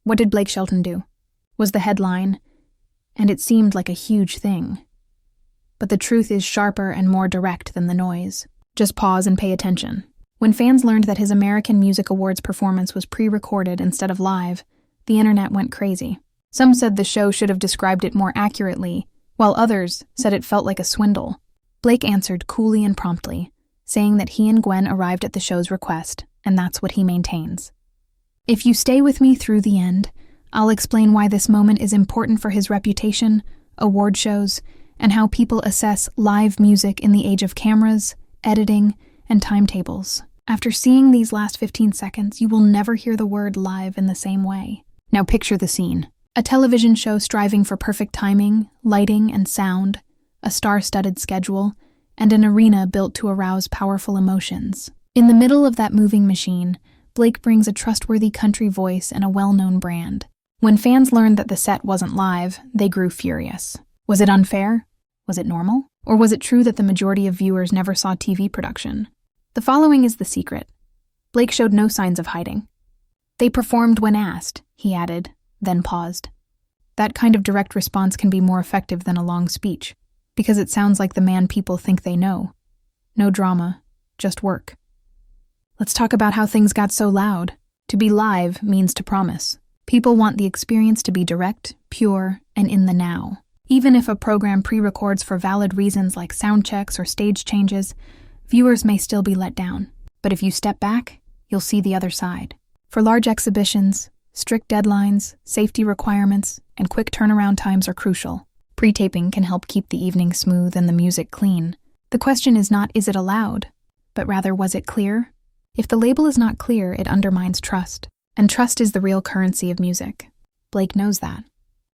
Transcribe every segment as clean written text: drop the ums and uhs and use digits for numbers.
What did Blake Shelton do? Was the headline, and it seemed like a huge thing. But the truth is sharper and more direct than the noise. Just pause and pay attention. When fans learned that his American Music Awards performance was pre-recorded instead of live, the internet went crazy. Some said the show should have described it more accurately, while others said it felt like a swindle. Blake answered coolly and promptly, saying that he and Gwen arrived at the show's request, and that's what he maintains. If you stay with me through the end, I'll explain why this moment is important for his reputation, award shows, and how people assess live music in the age of cameras, editing, and timetables. After seeing these last 15 seconds, you will never hear the word live in the same way. Now picture the scene. A television show striving for perfect timing, lighting, and sound, a star-studded schedule, and an arena built to arouse powerful emotions. In the middle of that moving machine, Blake brings a trustworthy country voice and a well-known brand. When fans learned that the set wasn't live, they grew furious. Was it unfair? Was it normal? Or was it true that the majority of viewers never saw TV production? The following is the secret. Blake showed no signs of hiding. They performed when asked, he added, then paused. That kind of direct response can be more effective than a long speech, because it sounds like the man people think they know. No drama, just work. Let's talk about how things got so loud. To be live means to promise. People want the experience to be direct, pure, and in the now. Even if a program pre-records for valid reasons like sound checks or stage changes, viewers may still be let down. But if you step back, you'll see the other side. For large exhibitions, strict deadlines, safety requirements, and quick turnaround times are crucial. Pre-taping can help keep the evening smooth and the music clean. The question is not, is it allowed? But rather, was it clear? If the label is not clear, it undermines trust. And trust is the real currency of music. Blake knows that.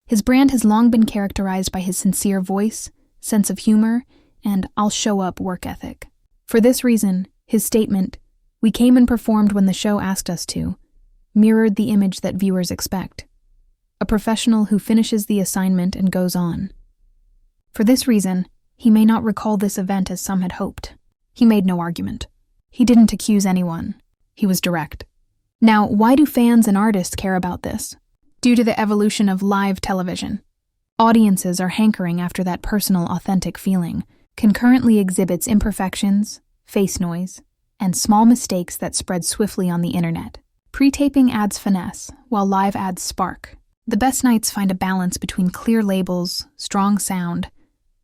His brand has long been characterized by his sincere voice, sense of humor, and I'll show up work ethic. For this reason, his statement, "We came and performed when the show asked us to," mirrored the image that viewers expect. A professional who finishes the assignment and goes on. For this reason, he may not recall this event as some had hoped. He made no argument. He didn't accuse anyone. He was direct. Now, why do fans and artists care about this? Due to the evolution of live television. Audiences are hankering after that personal, authentic feeling. Concurrently exhibits imperfections, face noise, and small mistakes that spread swiftly on the internet. Pre-taping adds finesse, while live adds spark. The best nights find a balance between clear labels, strong sound,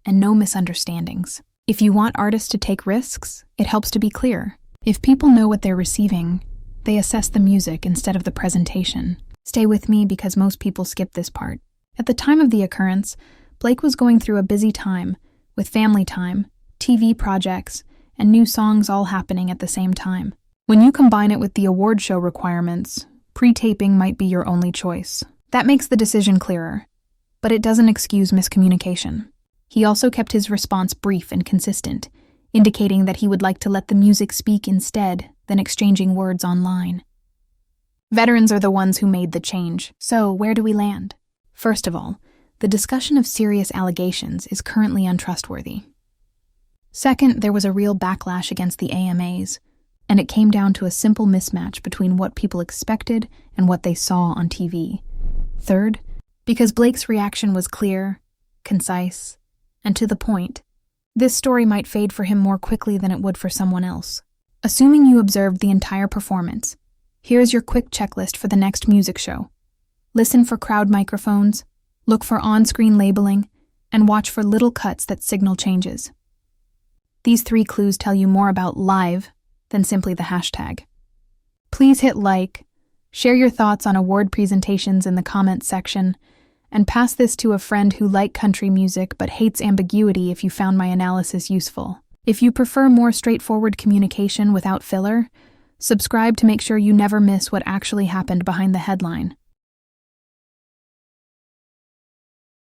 and no misunderstandings. If you want artists to take risks, it helps to be clear. If people know what they're receiving, they assess the music instead of the presentation. Stay with me because most people skip this part. At the time of the occurrence, Blake was going through a busy time, with family time, TV projects, and new songs all happening at the same time. When you combine it with the award show requirements, pre-taping might be your only choice. That makes the decision clearer, but it doesn't excuse miscommunication. He also kept his response brief and consistent, indicating that he would like to let the music speak instead than exchanging words online. Veterans are the ones who made the change, so where do we land? First of all, the discussion of serious allegations is currently untrustworthy. Second, there was a real backlash against the AMAs, and it came down to a simple mismatch between what people expected and what they saw on TV. Third, because Blake's reaction was clear, concise, and to the point, this story might fade for him more quickly than it would for someone else. Assuming you observed the entire performance, here's your quick checklist for the next music show. Listen for crowd microphones, look for on-screen labeling, and watch for little cuts that signal changes. These 3 clues tell you more about live than simply the hashtag. Please hit like, share your thoughts on award presentations in the comments section, and pass this to a friend who likes country music but hates ambiguity if you found my analysis useful. If you prefer more straightforward communication without filler, subscribe to make sure you never miss what actually happened behind the headline.